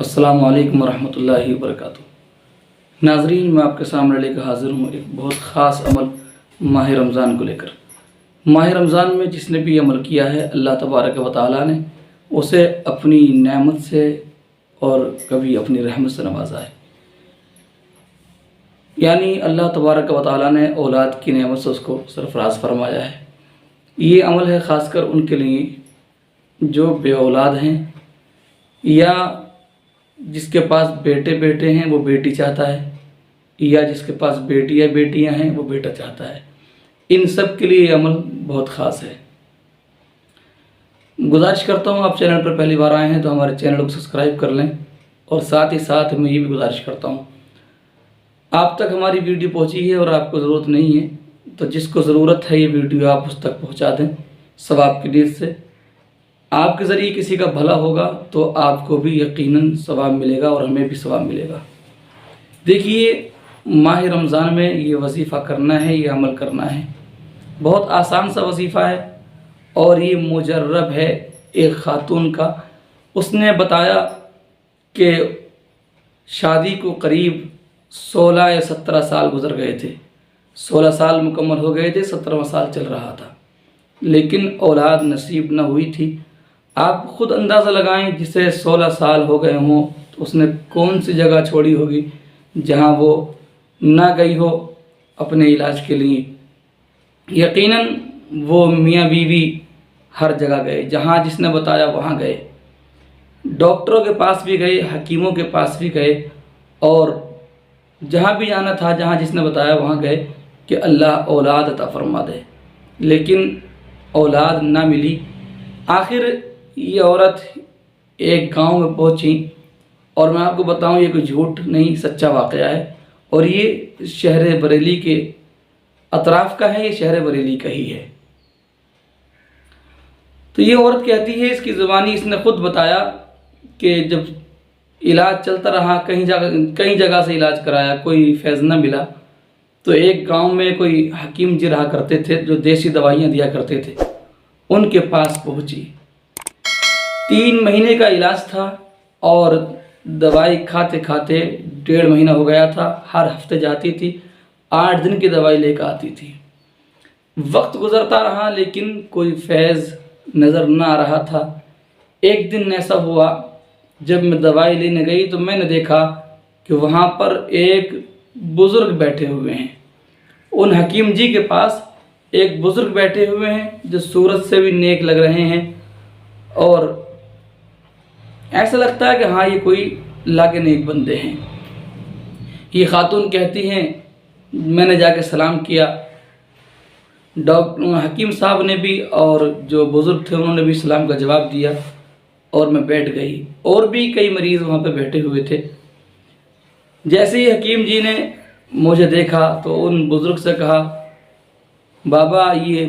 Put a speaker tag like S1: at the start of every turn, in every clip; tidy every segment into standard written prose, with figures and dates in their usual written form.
S1: अस्सलाम वालेकुम रहमतुल्लाहि वबरकातुहू। नाज़रीन, मैं आपके सामने लेकर हाज़िर हूँ एक बहुत ख़ास अमल माह रमज़ान को लेकर। माह रमज़ान में जिसने भी अमल किया है, अल्लाह तबारक व तआला ने उसे अपनी नेमत से और कभी अपनी रहमत से नवाजा है। यानी अल्लाह तबारक व तआला ने औलाद की नेमत से उसको सरफराज फरमाया है। ये अमल है ख़ासकर उनके लिए जो बे औलाद हैं या जिसके पास बेटे हैं वो बेटी चाहता है, या जिसके पास बेटियां हैं वो बेटा चाहता है। इन सब के लिए ये अमल बहुत ख़ास है। गुजारिश करता हूँ, आप चैनल पर पहली बार आए हैं तो हमारे चैनल को सब्सक्राइब कर लें, और साथ ही साथ मैं ये भी गुजारिश करता हूँ, आप तक हमारी वीडियो पहुँची है और आपको ज़रूरत नहीं है तो जिसको ज़रूरत है ये वीडियो आप उस तक पहुँचा दें सवाब की नीयत से। आपके ज़रिए किसी का भला होगा तो आपको भी यकीनन सवाब मिलेगा और हमें भी सवाब मिलेगा। देखिए, माह रमज़ान में ये वजीफ़ा करना है, ये अमल करना है। बहुत आसान सा वजीफ़ा है और ये मुजर्रब है एक ख़ातून का। उसने बताया कि शादी को करीब 16 या 17 साल गुज़र गए थे। 16 साल मुकम्मल हो गए थे, 17वां साल चल रहा था, लेकिन औलाद नसीब न हुई थी। आप ख़ुद अंदाज़ा लगाएं, जिसे 16 साल हो गए हों तो उसने कौन सी जगह छोड़ी होगी जहां वो ना गई हो अपने इलाज के लिए। यकीनन वो मियाँ बीवी हर जगह गए, जहां जिसने बताया वहां गए, डॉक्टरों के पास भी गए, हकीमों के पास भी गए, और जहां भी जाना था, जहां जिसने बताया वहां गए कि अल्लाह औलाद अता फरमा दे, लेकिन औलाद ना मिली। आखिर ये औरत एक गांव में पहुंची, और मैं आपको बताऊं ये कोई झूठ नहीं, सच्चा वाक़या है, और ये शहर बरेली के अतराफ़ का है, ये शहर बरेली का ही है। तो ये औरत कहती है, इसकी ज़ुबानी इसने ख़ुद बताया कि जब इलाज चलता रहा, कई जगह से इलाज कराया, कोई फैज़ न मिला, तो एक गांव में कोई हकीम जी रहा करते थे जो देसी दवाइयाँ दिया करते थे, उनके पास पहुंची। 3 महीने का इलाज था और दवाई खाते खाते 1.5 महीना हो गया था। हर हफ्ते जाती थी, 8 दिन की दवाई लेकर आती थी। वक्त गुजरता रहा लेकिन कोई फैज़ नज़र ना आ रहा था। एक दिन ऐसा हुआ, जब मैं दवाई लेने गई तो मैंने देखा कि वहाँ पर एक बुज़ुर्ग बैठे हुए हैं। उन हकीम जी के पास एक बुज़ुर्ग बैठे हुए हैं जो सूरत से भी नेक लग रहे हैं, और ऐसा लगता है कि हाँ ये कोई लागे नेक बंदे हैं। ये खातून कहती हैं, मैंने जाके सलाम किया, डॉक्टर हकीम साहब ने भी और जो बुज़ुर्ग थे उन्होंने भी सलाम का जवाब दिया, और मैं बैठ गई। और भी कई मरीज़ वहाँ पे बैठे हुए थे। जैसे ही हकीम जी ने मुझे देखा तो उन बुज़ुर्ग से कहा, बाबा ये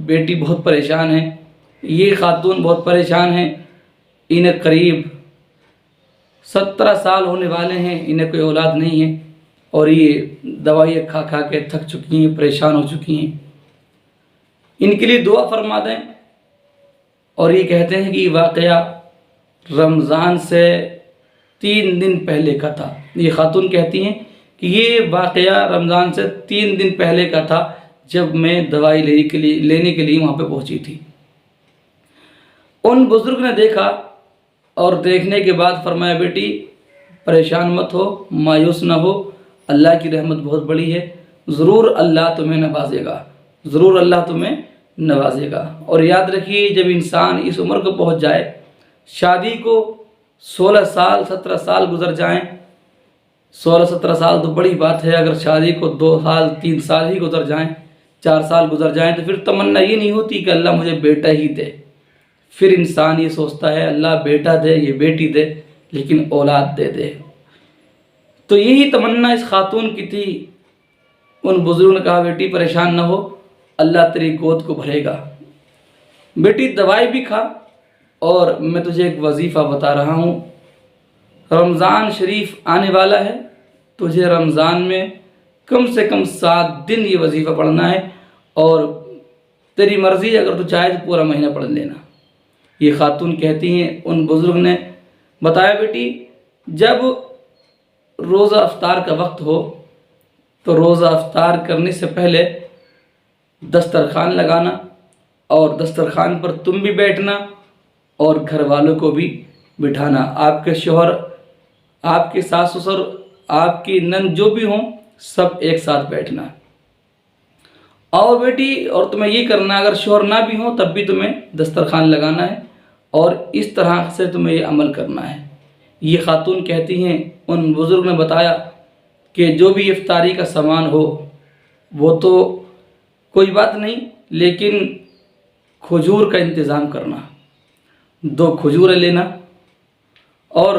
S1: बेटी बहुत परेशान है, ये खातून बहुत परेशान है, इन्हें करीब 17 साल होने वाले हैं, इन्हें कोई औलाद नहीं है, और ये दवाइयाँ खा खा के थक चुकी हैं, परेशान हो चुकी हैं, इनके लिए दुआ फरमा दें। और ये कहते हैं कि वाक़या रमज़ान से 3 दिन पहले का था। ये खातून कहती हैं कि ये वाक़या रमज़ान से 3 दिन पहले का था, जब मैं दवाई लेने के लिए वहाँ पे पहुँची थी। उन बुज़ुर्ग ने देखा और देखने के बाद फरमाया, बेटी परेशान मत हो, मायूस ना हो, अल्लाह की रहमत बहुत बड़ी है, ज़रूर अल्लाह तुम्हें नवाजेगा, ज़रूर अल्लाह तुम्हें नवाजेगा। और याद रखिए, जब इंसान इस उम्र को पहुंच जाए, शादी को 16 साल 17 साल गुजर जाएं, 16-17 साल तो बड़ी बात है, अगर शादी को 2 साल 3 साल ही गुजर जाएं, 4 साल गुजर जाएं, तो फिर तमन्ना ये नहीं होती कि अल्लाह मुझे बेटा ही दे। फिर इंसान ये सोचता है अल्लाह बेटा दे, ये बेटी दे, लेकिन औलाद दे दे। तो यही तमन्ना इस खातून की थी। उन बुजुर्ग ने कहा, बेटी परेशान ना हो, अल्लाह तेरी गोद को भरेगा, बेटी दवाई भी खा। और मैं तुझे एक वजीफ़ा बता रहा हूँ, रमज़ान शरीफ आने वाला है, तुझे रमज़ान में कम से कम 7 दिन ये वजीफ़ा पढ़ना है, और तेरी मर्ज़ी, अगर तू चाहे तो पूरा महीना पढ़ लेना। ये खातून कहती हैं, उन बुज़ुर्ग ने बताया, बेटी جب روزہ افطار کا وقت ہو تو روزہ افطار کرنے سے پہلے دسترخوان لگانا، اور دسترخوان پر تم بھی بیٹھنا اور گھر والوں کو بھی بٹھانا، آپ کے شوہر، آپ کے ساس سسر، آپ کی نند جو بھی ہوں سب ایک ساتھ بیٹھنا۔ اور بیٹی، اور تمہیں یہ کرنا، اگر شوہر نہ بھی ہوں تب بھی تمہیں دسترخوان لگانا ہے، اور اس طرح سے تمہیں یہ عمل کرنا ہے۔ یہ خاتون کہتی ہیں ان بزرگ نے بتایا کہ جو بھی افطاری کا سامان ہو وہ تو کوئی بات نہیں، لیکن کھجور کا انتظام کرنا، 2 کھجوریں لینا، اور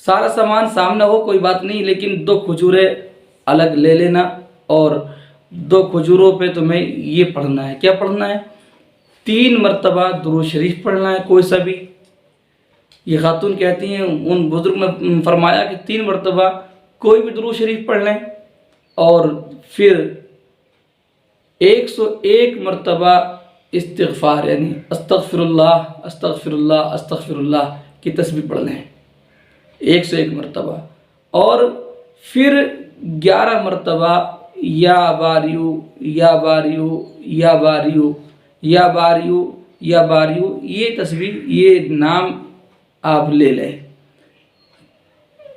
S1: سارا سامان سامنے ہو کوئی بات نہیں، لیکن 2 کھجوریں الگ لے لینا، اور 2 کھجوروں پہ تمہیں یہ پڑھنا ہے، کیا پڑھنا ہے؟ 3 مرتبہ درود شریف پڑھنا ہے، کوئی سا بھی۔ یہ خاتون کہتی ہیں ان بزرگ نے فرمایا کہ 3 مرتبہ کوئی بھی درود شریف پڑھ لیں، اور پھر 101 مرتبہ استغفار، یعنی استغفر اللہ استغفر اللہ استغفر اللہ کی تسبیح پڑھ لیں 101 مرتبہ، اور پھر 11 مرتبہ یا باریو یا باریو یا باریو یا باریو یا باریو، یہ تسبیح، یہ نام آپ لے لیں۔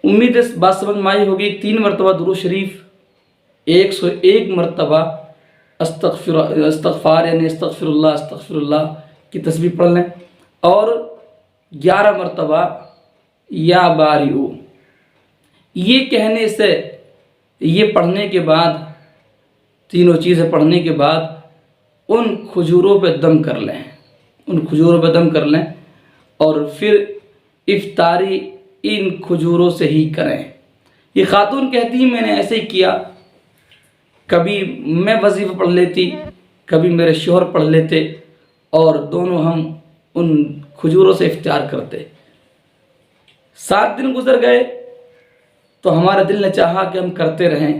S1: امید ہے بات سمجھ میں آئی ہوگی۔ 3 مرتبہ درود شریف، 101 مرتبہ استغفار یعنی استغفر اللہ کی تسبیح پڑھ لیں، اور 11 مرتبہ یا باریو۔ یہ کہنے سے، یہ پڑھنے کے بعد، تینوں چیزیں پڑھنے کے بعد ان کھجوروں پہ دم کر لیں، ان کھجوروں پہ دم کر لیں، اور پھر افطاری ان کھجوروں سے ہی کریں۔ یہ خاتون کہتی ہیں میں نے ایسے ہی کیا، کبھی میں وظیفہ پڑھ لیتی، کبھی میرے شوہر پڑھ لیتے، اور دونوں ہم ان کھجوروں سے افطار کرتے۔ 7 دن گزر گئے تو ہمارے دل نے چاہا کہ ہم کرتے رہیں،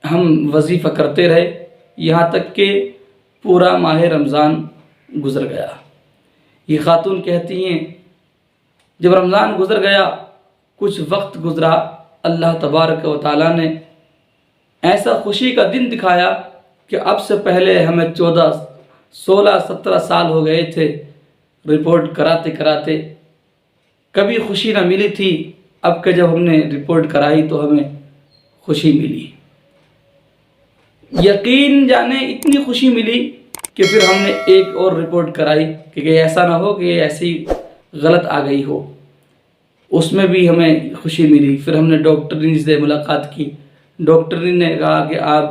S1: ہم وظیفہ کرتے رہے، یہاں تک کہ پورا ماہ رمضان گزر گیا۔ یہ خاتون کہتی ہیں جب رمضان گزر گیا، کچھ وقت گزرا، اللہ تبارک و تعالیٰ نے ایسا خوشی کا دن دکھایا کہ اب سے پہلے ہمیں 14 16 17 سال ہو گئے تھے رپورٹ کراتے کراتے، کبھی خوشی نہ ملی تھی، اب کہ جب ہم نے رپورٹ کرائی تو ہمیں خوشی ملی۔ یقین جانے اتنی خوشی ملی کہ پھر ہم نے ایک اور رپورٹ کرائی کہ ایسا نہ ہو کہ ایسی غلط آ گئی ہو، اس میں بھی ہمیں خوشی ملی۔ پھر ہم نے ڈاکٹر سے ملاقات کی، ڈاکٹر نے کہا کہ آپ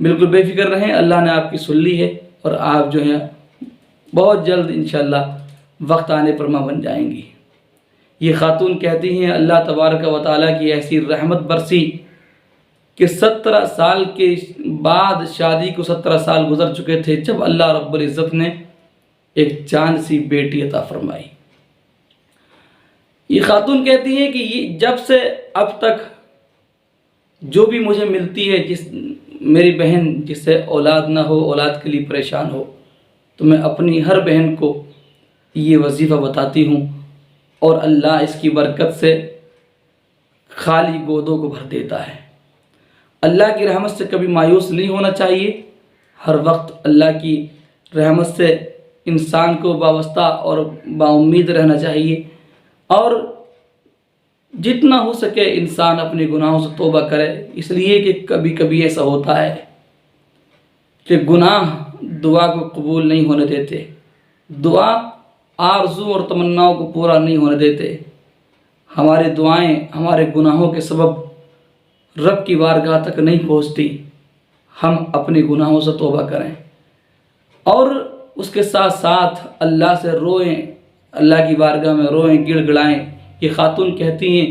S1: بالکل بے فکر رہیں، اللہ نے آپ کی سن لی ہے، اور آپ جو ہے بہت جلد انشاءاللہ وقت آنے پر ماں بن جائیں گی۔ یہ خاتون کہتی ہیں اللہ تبارک و تعالیٰ کی ایسی رحمت برسی کہ 17 سال کے بعد شادی کو 17 سال گزر چکے تھے جب اللہ رب العزت نے ایک چاند سی بیٹی عطا فرمائی۔ یہ خاتون کہتی ہیں کہ یہ جب سے اب تک جو بھی مجھے ملتی ہے، میری بہن جس سے اولاد نہ ہو، اولاد کے لیے پریشان ہو، تو میں اپنی ہر بہن کو یہ وظیفہ بتاتی ہوں، اور اللہ اس کی برکت سے خالی گودوں کو بھر دیتا ہے۔ اللہ کی رحمت سے کبھی مایوس نہیں ہونا چاہیے، ہر وقت اللہ کی رحمت سے انسان کو وابستہ اور با امید رہنا چاہیے، اور جتنا ہو سکے انسان اپنے گناہوں سے توبہ کرے، اس لیے کہ کبھی کبھی ایسا ہوتا ہے کہ گناہ دعا کو قبول نہیں ہونے دیتے، دعا آرزو اور تمناؤں کو پورا نہیں ہونے دیتے۔ ہماری دعائیں ہمارے گناہوں کے سبب رب کی بارگاہ تک نہیں پہنچتی۔ ہم اپنے گناہوں سے توبہ کریں، اور اس کے ساتھ ساتھ اللہ سے روئیں، اللہ کی بارگاہ میں روئیں، گڑ گڑائیں۔ یہ خاتون کہتی ہیں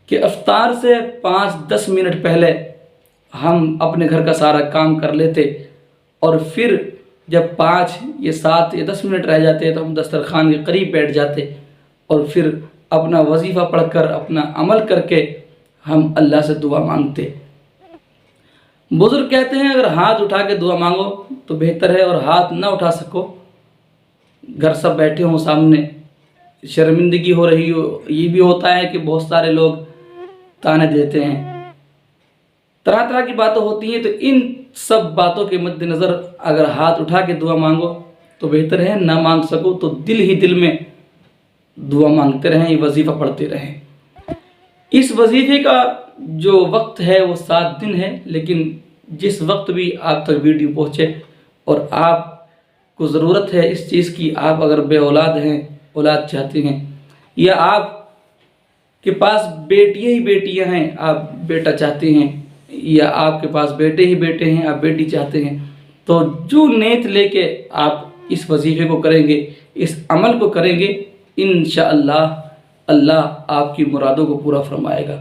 S1: کہ افطار سے 5-10 منٹ پہلے ہم اپنے گھر کا سارا کام کر لیتے، اور پھر جب 5 یا 7 یا 10 منٹ رہ جاتے تو ہم دسترخوان کے قریب بیٹھ جاتے، اور پھر اپنا وظیفہ پڑھ کر، اپنا عمل کر کے ہم اللہ سے دعا مانگتے۔ بزرگ کہتے ہیں اگر ہاتھ اٹھا کے دعا مانگو تو بہتر ہے، اور ہاتھ نہ اٹھا سکو، گھر سب بیٹھے ہوں سامنے، शर्मिंदगी हो रही हो। ये भी होता है कि बहुत सारे लोग ताने देते हैं, तरह तरह की बातें होती हैं। तो इन सब बातों के मद्देनज़र अगर हाथ उठा के दुआ मांगो तो बेहतर है, ना मांग सको तो दिल ही दिल में दुआ मांगते रहें, ये वजीफ़ा पढ़ते रहें। इस वजीफ़े का जो वक्त है वो 7 दिन है, लेकिन जिस वक्त भी आप तक वीडियो पहुँचे और आपको ज़रूरत है इस चीज़ की, आप अगर बे औलाद हैं, औलाद चाहते हैं, या आप के पास बेटियां ही बेटियां हैं, आप बेटा चाहते हैं, या आपके पास बेटे ही बेटे हैं, आप बेटी चाहते हैं, तो जो नीयत लेके आप इस वजीफ़े को करेंगे, इस अमल को करेंगे, इंशाअल्लाह अल्लाह आपकी मुरादों को पूरा फरमाएगा।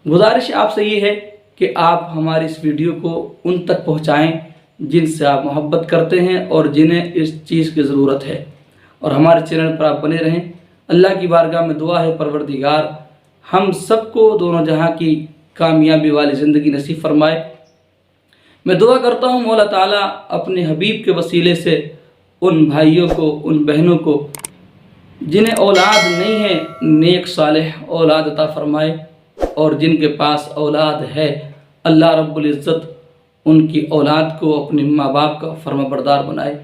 S1: गुजारिश आपसे ये है कि आप हमारी इस वीडियो को उन तक पहुँचाएँ जिनसे आप मोहब्बत करते हैं और जिन्हें इस चीज़ की ज़रूरत है, और हमारे चैनल पर आप बने रहें। अल्लाह की बारगाह में दुआ है, परवरदिगार हम सबको दोनों जहां की कामयाबी वाली ज़िंदगी नसीब फरमाए। मैं दुआ करता हूं मौला ताला अपने हबीब के वसीले से उन भाइयों को, उन बहनों को जिन्हें औलाद नहीं है, नेक सालेह औलाद अता फरमाए, और जिनके पास औलाद है अल्लाह रब्बुल इज़्ज़त उनकी औलाद को अपने माँ बाप का फर्माबरदार बनाए।